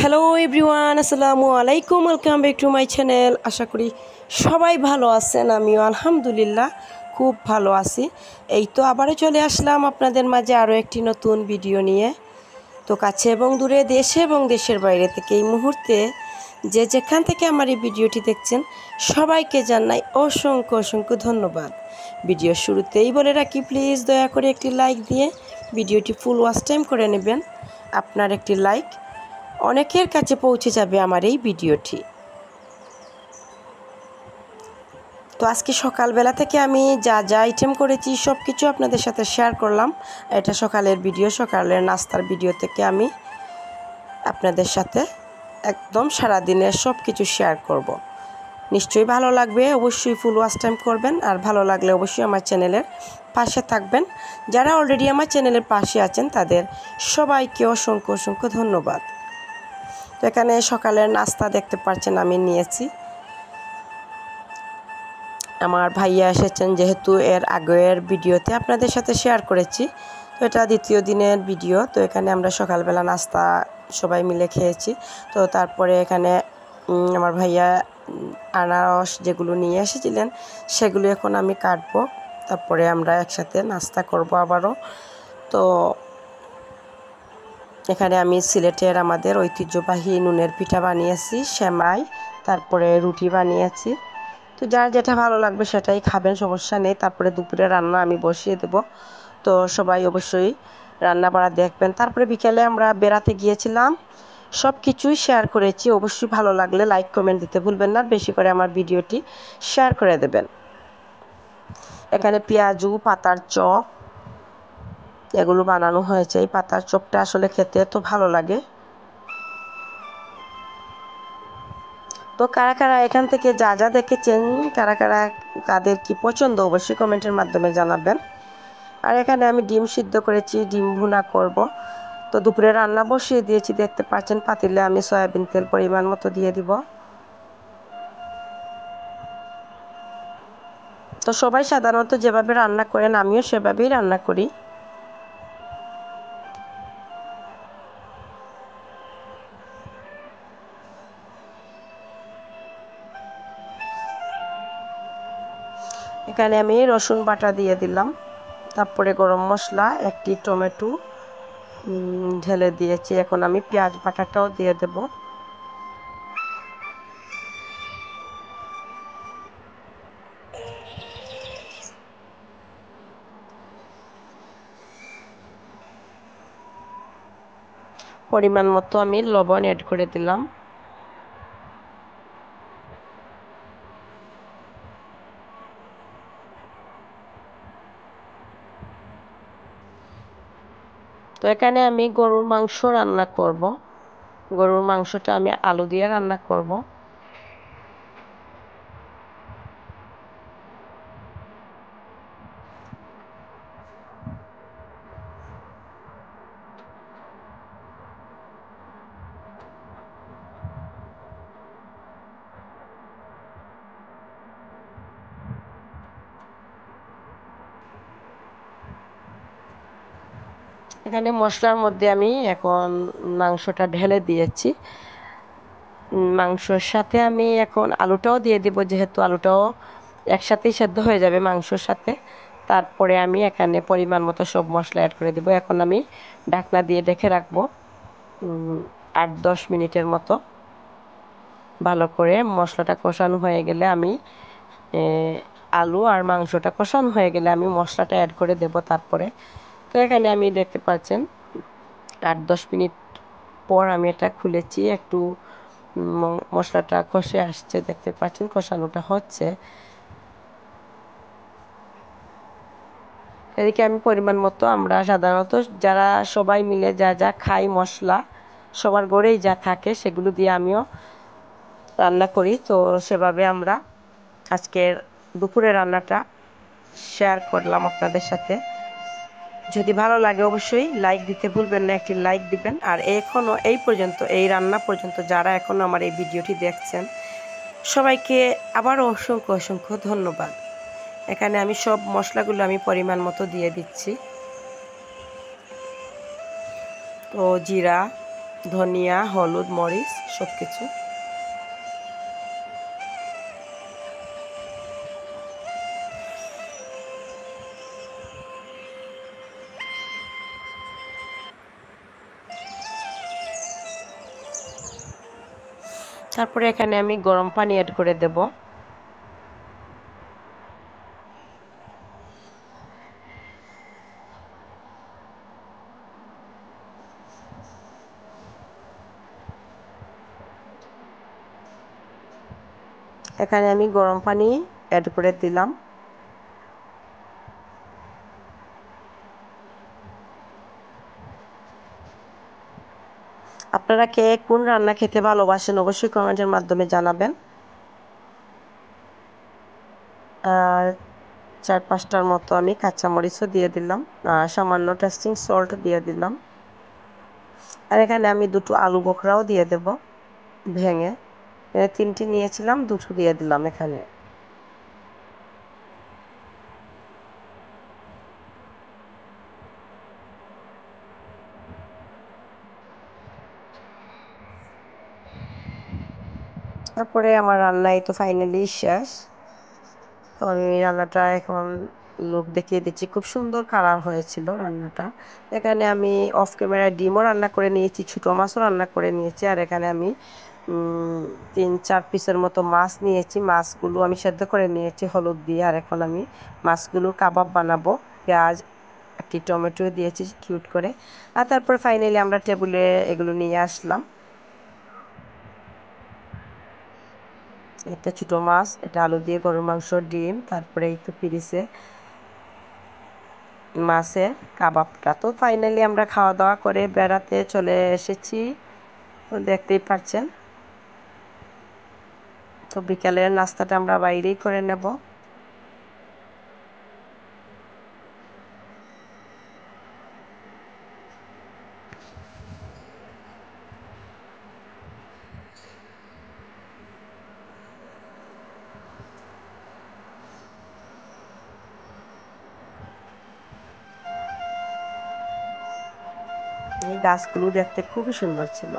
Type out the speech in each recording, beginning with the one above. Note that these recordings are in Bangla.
হ্যালো এভরিওয়ান, আসসালামু আলাইকুম। Welcome back to my channel. আশা করি সবাই ভালো আছেন। আমিও আলহামদুলিল্লাহ খুব ভালো আছি। এই তো আবারও চলে আসলাম আপনাদের মাঝে আরও একটি নতুন ভিডিও নিয়ে। তো কাছে এবং দূরে, দেশে এবং দেশের বাইরে থেকে এই মুহূর্তে যে যেখান থেকে আমার এই ভিডিওটি দেখছেন সবাইকে জানাই অসংখ্য অসংখ্য ধন্যবাদ। ভিডিও শুরুতেই বলে রাখি, প্লিজ দয়া করে একটি লাইক দিয়ে ভিডিওটি ফুল ওয়াচ টাইম করে নেবেন। আপনার একটি লাইক অনেকের কাছে পৌঁছে যাবে আমার এই ভিডিওটি। তো আজকে সকালবেলা থেকে আমি যা যা আইটেম করেছি সব কিছু আপনাদের সাথে শেয়ার করলাম। এটা সকালের ভিডিও, সকালের নাস্তার ভিডিও থেকে আমি আপনাদের সাথে একদম সারাদিনের সব কিছু শেয়ার করব। নিশ্চয়ই ভালো লাগবে, অবশ্যই ফুল ওয়াচ টাইম করবেন। আর ভালো লাগলে অবশ্যই আমার চ্যানেলের পাশে থাকবেন। যারা অলরেডি আমার চ্যানেলের পাশে আছেন তাদের সবাইকে অসংখ্য অসংখ্য ধন্যবাদ। তো এখানে সকালের নাস্তা দেখতে পাচ্ছেন আমি নিয়েছি। আমার ভাইয়া এসেছেন, যেহেতু এর আগের ভিডিওতে আপনাদের সাথে শেয়ার করেছি, তো এটা দ্বিতীয় দিনের ভিডিও। তো এখানে আমরা সকালবেলা নাস্তা সবাই মিলে খেয়েছি। তো তারপরে এখানে আমার ভাইয়া আনারস যেগুলো নিয়ে এসেছিলেন সেগুলো এখন আমি কাটবো, তারপরে আমরা একসাথে নাস্তা করব আবারও। তো এখানে আমি সিলেটের আমাদের ঐতিহ্যবাহী নুনের পিঠা বানিয়েছি, সেমাই, তারপরে রুটি বানিয়েছি। তো যার যেটা ভালো লাগবে সেটাই খাবেন, সমস্যা নেই। তারপরে দুপুরে রান্না আমি বসিয়ে দেব। তো সবাই অবশ্যই রান্না বাড়া দেখবেন। তারপরে বিকেলে আমরা বেড়াতে গিয়েছিলাম, সব কিছুই শেয়ার করেছি। অবশ্যই ভালো লাগলে লাইক কমেন্ট দিতে ভুলবেন না, বেশি করে আমার ভিডিওটি শেয়ার করে দেবেন। এখানে পেঁয়াজু, পাতার চপ এগুলো বানানো হয়েছে। এই পাতার চপটা আসলে খেতে এত ভালো লাগে। তো কারা কারা এখান থেকে যা যা দেখেছেন, কারা কারা কাদের কি পছন্দ অবশ্যই কমেন্টের মাধ্যমে জানাবেন। আর এখানে আমি ডিম সিদ্ধ করেছি, ডিম ভুনা করব। তো দুপুরে রান্না বসিয়ে দিয়েছি, দেখতে পাচ্ছেন পাতিলে আমি সয়াবিন তেল পরিমাণ মতো দিয়ে দিব। তো সবাই সাধারণত যেভাবে রান্না করেন আমিও সেভাবেই রান্না করি। এখানে আমি রসুন বাটা দিয়ে দিলাম, তারপরে গরম মশলা, একটি টমেটো ঢেলে দিয়েছি। এখন আমি পেঁয়াজ বাটাটাও দিয়ে দেব। পরিমাণ মতো আমি লবণ অ্যাড করে দিলাম। তো এখানে আমি গরুর মাংস রান্না করব। গরুর মাংসটা আমি আলু দিয়ে রান্না করব। এখানে মশলার মধ্যে আমি এখন মাংসটা ঢেলে দিয়েছি। মাংসর সাথে আমি এখন আলুটাও দিয়ে দিব, যেহেতু আলুটাও একসাথেই সেদ্ধ হয়ে যাবে মাংসর সাথে। তারপরে আমি এখানে পরিমাণ মতো সব মশলা অ্যাড করে দেব। এখন আমি ঢাকনা দিয়ে ঢেকে রাখবো 8-10 মিনিটের মতো। ভালো করে মশলাটা কষানো হয়ে গেলে আমি আলু আর মাংসটা কষানো হয়ে গেলে আমি মশলাটা অ্যাড করে দেব তারপরে। তো এখানে আমি দেখতে পাচ্ছেন 8-10 মিনিট পর আমি এটা খুলেছি, একটু মশলাটা কষে আসছে, দেখতে পাচ্ছেন কষানোটা হচ্ছে। এদিকে আমি পরিমাণ মতো, আমরা সাধারণত যারা সবাই মিলে যা যা খাই মশলা সবার ঘরেই যা থাকে সেগুলো দিয়ে আমিও রান্না করি। তো সেভাবে আমরা আজকের দুপুরে রান্নাটা শেয়ার করলাম আপনাদের সাথে। যদি ভালো লাগে অবশ্যই লাইক দিতে ভুলবেন না, একটি লাইক দিবেন। আর এখনও এই পর্যন্ত, এই রান্না পর্যন্ত যারা এখনও আমার এই ভিডিওটি দেখছেন সবাইকে আবারও অসংখ্য অসংখ্য ধন্যবাদ। এখানে আমি সব মশলাগুলো আমি পরিমাণ মতো দিয়ে দিচ্ছি। তো জিরা, ধনিয়া, হলুদ, মরিচ সব কিছু। তারপরে এখানে আমি গরম পানি অ্যাড করে দেব। এখানে আমি গরম পানি অ্যাড করে দিলাম। আপনারা কে কোন রান্না খেতে ভালোবাসেন অবশ্যই কমেন্টের মাধ্যমে জানাবেন। আর 4-5টার মতো আমি কাঁচামরিচও দিয়ে দিলাম, সামান্য টেস্টিং সল্ট দিয়ে দিলাম। আর এখানে আমি দুটো আলু বোখরাও দিয়ে দেব ভেঙে। 3টি নিয়েছিলাম, 2টো দিয়ে দিলাম এখানে। তারপরে আমার রান্না এই তো ফাইনালি শেষ। তো আমি রান্নাটা এখন লোক দেখিয়ে দিচ্ছি, খুব সুন্দর কালার হয়েছিল রান্নাটা। এখানে আমি অফ ক্যামেরায় ডিমও রান্না করে নিয়েছি, ছোটো মাছও রান্না করে নিয়েছি। আর এখানে আমি 3-4 পিসের মতো মাছ নিয়েছি, মাছগুলো আমি সেদ্ধ করে নিয়েছি হলুদ দিয়ে। আর এখন আমি মাছগুলো কাবাব বানাবো, পেঁয়াজ একটি টমেটো দিয়েছি কিউট করে। আর তারপর ফাইনালি আমরা টেবিলে এগুলো নিয়ে আসলাম। এটা ছোটো মাছ, এটা আলু দিয়ে গরুর মাংস, ডিম, তারপরে এই তো পিরিসে মাছের কাবাবটা। তো ফাইনালি আমরা খাওয়া দাওয়া করে বেড়াতে চলে এসেছি, তো দেখতেই পাচ্ছেন। তো বিকালের নাস্তাটা আমরা বাইরেই করে নেব। এই গাছগুলো দেখতে খুবই সুন্দর ছিল।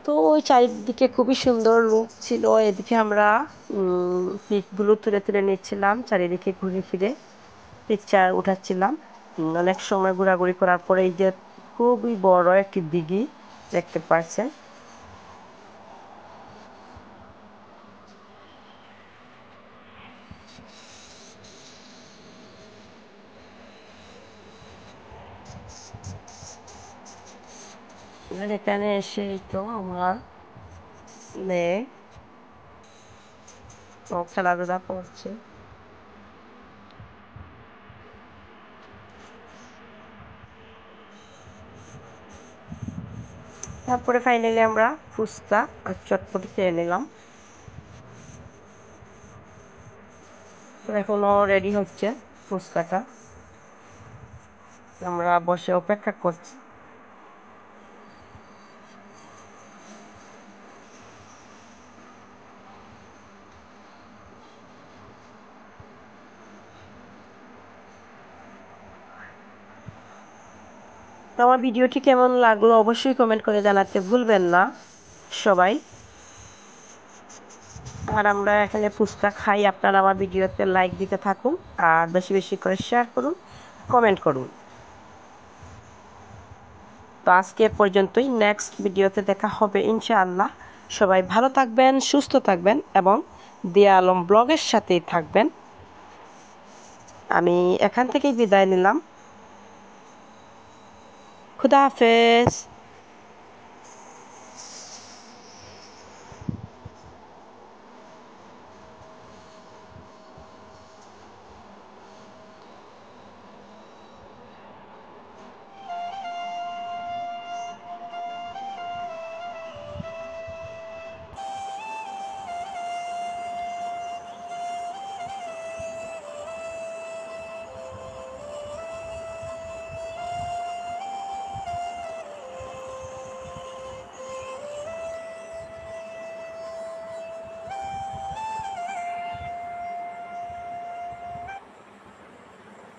তো ওই চারিদিকে খুবই সুন্দর লুক ছিল। এদিকে আমরা পিকগুলো তুলে তুলে নিচ্ছিলাম, চারিদিকে ঘুরে ফিরে পিকচার উঠাচ্ছিলাম। অনেক সময় ঘোরাঘুরি করার পরে এই যে খুবই বড় একটি দিঘি দেখতে পাচ্ছেন। এখানে এসে তো আমার মেয়ে খেলাধুলা করছে। তারপরে ফাইনালি আমরা ফুচকা আর চটপটি খেয়ে নিলাম। এখনো রেডি হচ্ছে ফুচকাটা, আমরা বসে অপেক্ষা করছি। তো আমার ভিডিওটি কেমন লাগলো অবশ্যই কমেন্ট করে জানাতে ভুলবেন না সবাই। আর আমরা এখানে ফুচকা খাই, আপনারা আমার ভিডিওতে লাইক দিতে থাকুন আর বেশি বেশি করে শেয়ার করুন, কমেন্ট করুন। তো আজকে পর্যন্তই, নেক্সট ভিডিওতে দেখা হবে ইনশাআল্লাহ। সবাই ভালো থাকবেন, সুস্থ থাকবেন এবং দিয়া আলম ব্লগের সাথেই থাকবেন। আমি এখান থেকেই বিদায় নিলাম। খুদা হাফেজ।